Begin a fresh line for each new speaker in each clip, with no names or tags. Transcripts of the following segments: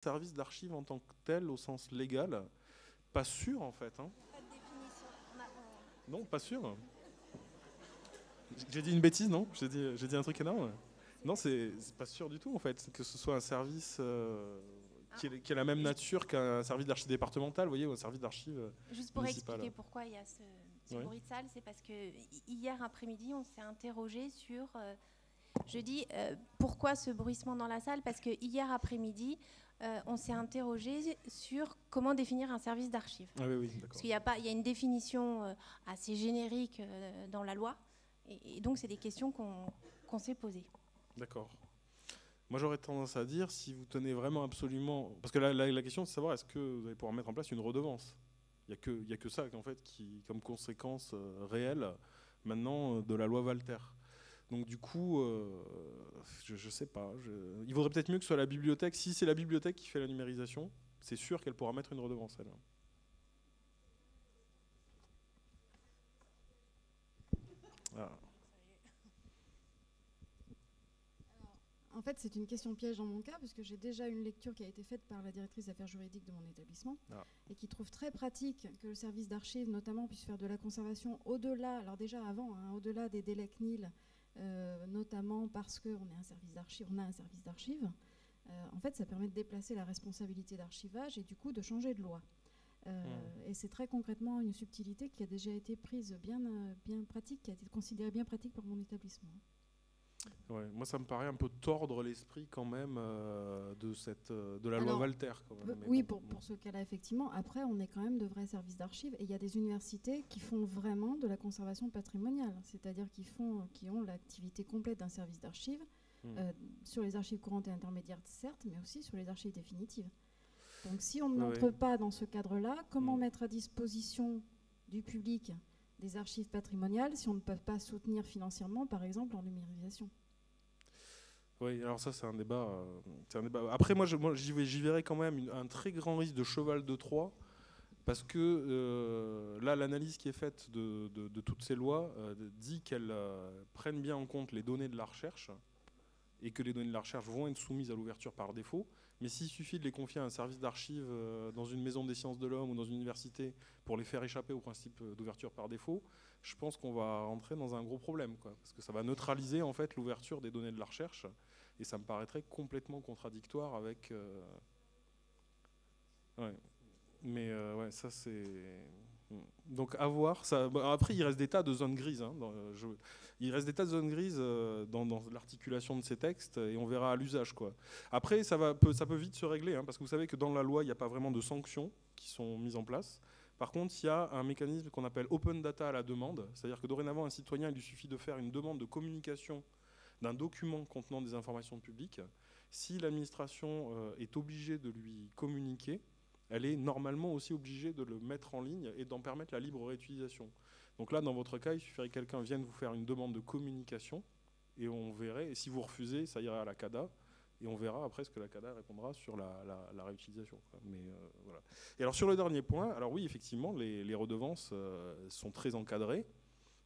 service d'archives en tant que tel au sens légal? Pas sûr en fait. Hein.
Pas de définition.
Non, pas sûr. J'ai dit une bêtise, non? J'ai dit un truc énorme? Non, c'est pas sûr du tout en fait, que ce soit un service qui ait la même nature qu'un service d'archives départemental, vous voyez, ou un service d'archives
Juste pour
municipal.
expliquer pourquoi il y a ce
Ouais.
bruit de salle, c'est parce que hier après-midi, on s'est interrogé sur. Je dis pourquoi ce bruissement dans la salle? Parce que hier après-midi, on s'est interrogé sur comment définir un service d'archives.
Ah oui, oui, d'accord.
Parce qu'il y a une définition assez générique dans la loi, et donc c'est des questions qu'on s'est posées.
D'accord. Moi, j'aurais tendance à dire, si vous tenez vraiment absolument... Parce que la question, c'est de savoir, est-ce que vous allez pouvoir mettre en place une redevance? Il n'y a que ça, en fait, qui, comme conséquence réelle, maintenant, de la loi Walter. Donc, du coup, je ne sais pas. Il vaudrait peut-être mieux que ce soit la bibliothèque. Si c'est la bibliothèque qui fait la numérisation, c'est sûr qu'elle pourra mettre une redevance, elle. Ah.
En fait, c'est une question piège dans mon cas, parce que j'ai déjà une lecture qui a été faite par la directrice d'affaires juridiques de mon établissement, et qui trouve très pratique que le service d'archives, notamment, puisse faire de la conservation au-delà, alors déjà avant, hein, au-delà des délais CNIL, notamment parce qu'on a un service d'archives. En fait, ça permet de déplacer la responsabilité d'archivage et du coup de changer de loi. Et c'est très concrètement une subtilité qui a déjà été prise bien pratique, qui a été considérée bien pratique par mon établissement.
Ouais, moi, ça me paraît un peu tordre l'esprit quand même de la loi Walter. Quand même.
Oui, bon, pour ce cas-là, effectivement. Après, on est quand même de vrais services d'archives. Et il y a des universités qui font vraiment de la conservation patrimoniale. C'est-à-dire qui ont l'activité complète d'un service d'archives, sur les archives courantes et intermédiaires, certes, mais aussi sur les archives définitives. Donc si on n'entre pas dans ce cadre-là, comment mettre à disposition du public des archives patrimoniales si on ne peut pas soutenir financièrement, par exemple, en numérisation?
Oui, alors ça, c'est un débat. Après, moi, j'y verrais quand même un très grand risque de cheval de Troie, parce que là, l'analyse qui est faite de toutes ces lois dit qu'elles prennent bien en compte les données de la recherche, et que les données de la recherche vont être soumises à l'ouverture par défaut. Mais s'il suffit de les confier à un service d'archives dans une maison des sciences de l'homme ou dans une université pour les faire échapper au principe d'ouverture par défaut, je pense qu'on va rentrer dans un gros problème, quoi, parce que ça va neutraliser en fait l'ouverture des données de la recherche, et ça me paraîtrait complètement contradictoire avec... Ouais. Mais ouais, ça c'est... Donc à voir. Après, il reste des tas de zones grises. Hein, il reste des tas de zones grises dans l'articulation de ces textes, et on verra à l'usage, quoi. Après, ça peut vite se régler, hein, parce que vous savez que dans la loi, il n'y a pas vraiment de sanctions qui sont mises en place. Par contre, il y a un mécanisme qu'on appelle open data à la demande, c'est-à-dire que dorénavant, un citoyen, il lui suffit de faire une demande de communication d'un document contenant des informations publiques. Si l'administration est obligée de lui communiquer, elle est normalement aussi obligée de le mettre en ligne et d'en permettre la libre réutilisation. Donc là, dans votre cas, il suffirait que quelqu'un vienne vous faire une demande de communication, et on verrait, et si vous refusez, ça ira à la CADA, et on verra après ce que la CADA répondra sur la réutilisation. Mais, voilà. Et alors sur le dernier point, alors oui, effectivement, les redevances sont très encadrées,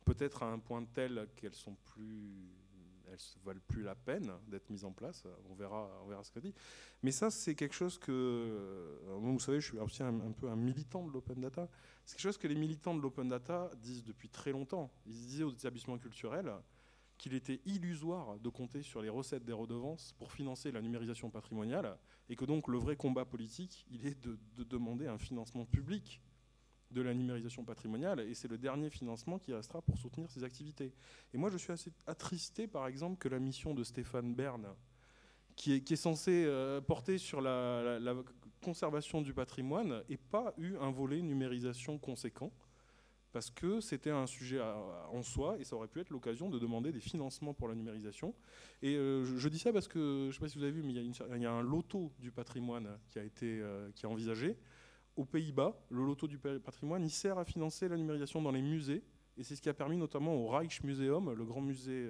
peut-être à un point tel qu'elles sont plus... elles ne valent plus la peine d'être mises en place. On verra ce que dit. Mais ça, c'est quelque chose que... vous savez, je suis aussi un peu un militant de l'open data. C'est quelque chose que les militants de l'open data disent depuis très longtemps. Ils disaient aux établissements culturels qu'il était illusoire de compter sur les recettes des redevances pour financer la numérisation patrimoniale, et que donc le vrai combat politique, il est de demander un financement public de la numérisation patrimoniale, et c'est le dernier financement qui restera pour soutenir ces activités. Et moi, je suis assez attristé, par exemple, que la mission de Stéphane Bern, qui est censée porter sur la conservation du patrimoine, n'ait pas eu un volet numérisation conséquent, parce que c'était un sujet en soi, et ça aurait pu être l'occasion de demander des financements pour la numérisation. Et je dis ça parce que, je ne sais pas si vous avez vu, mais il y a un loto du patrimoine qui est envisagé. Aux Pays-Bas, le loto du patrimoine, il sert à financer la numérisation dans les musées, et c'est ce qui a permis notamment au Rijksmuseum, le grand musée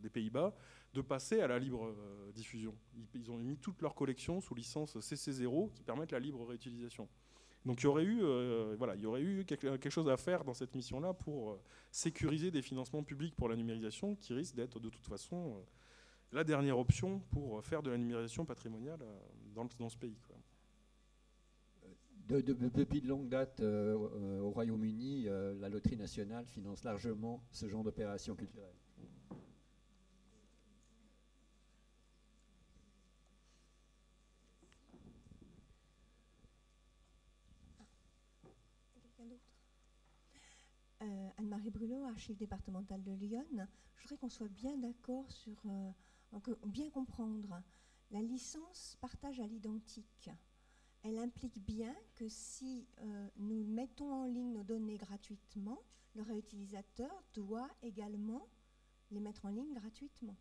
des Pays-Bas, de passer à la libre diffusion. Ils ont mis toutes leurs collections sous licence CC0 qui permettent la libre réutilisation. Donc il y aurait eu quelque chose à faire dans cette mission-là pour sécuriser des financements publics pour la numérisation qui risquent d'être de toute façon la dernière option pour faire de la numérisation patrimoniale dans ce pays, quoi.
Depuis de longue date, au Royaume-Uni, la loterie nationale finance largement ce genre d'opérations culturelles.
Anne-Marie Brulot, archive départementale de Lyon. Je voudrais qu'on soit bien d'accord sur bien comprendre. La licence partage à l'identique. Elle implique bien que si nous mettons en ligne nos données gratuitement, le réutilisateur doit également les mettre en ligne gratuitement.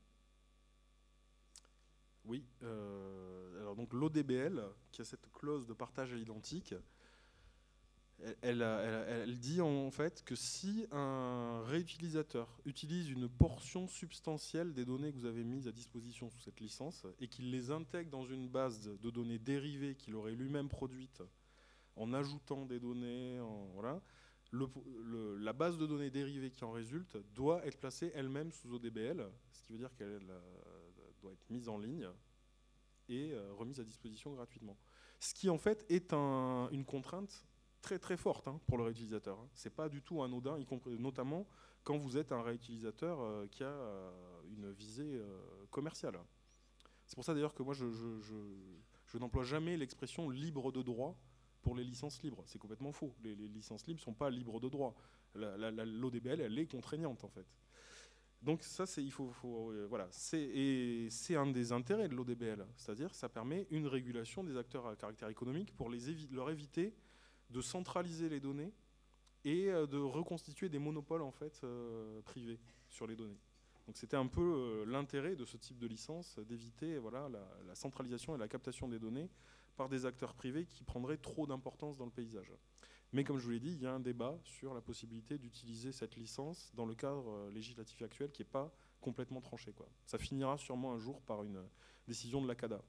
Oui. Alors donc l'ODBL, qui a cette clause de partage à l'identique, elle dit en fait que si un réutilisateur utilise une portion substantielle des données que vous avez mises à disposition sous cette licence et qu'il les intègre dans une base de données dérivées qu'il aurait lui-même produite en ajoutant des données, voilà, la base de données dérivées qui en résulte doit être placée elle-même sous ODBL, ce qui veut dire qu'elle doit être mise en ligne et remise à disposition gratuitement. Ce qui en fait est une contrainte très très forte pour le réutilisateur. C'est pas du tout anodin, notamment quand vous êtes un réutilisateur qui a une visée commerciale. C'est pour ça d'ailleurs que moi je n'emploie jamais l'expression libre de droit pour les licences libres. C'est complètement faux. Les licences libres ne sont pas libres de droit. L'ODBL, elle est contraignante en fait. Donc ça, voilà, c'est un des intérêts de l'ODBL, c'est-à-dire ça permet une régulation des acteurs à caractère économique pour leur éviter de centraliser les données et de reconstituer des monopoles en fait privés sur les données. Donc c'était un peu l'intérêt de ce type de licence, d'éviter voilà, la centralisation et la captation des données par des acteurs privés qui prendraient trop d'importance dans le paysage. Mais comme je vous l'ai dit, il y a un débat sur la possibilité d'utiliser cette licence dans le cadre législatif actuel qui n'est pas complètement tranché, quoi. Ça finira sûrement un jour par une décision de la CADA.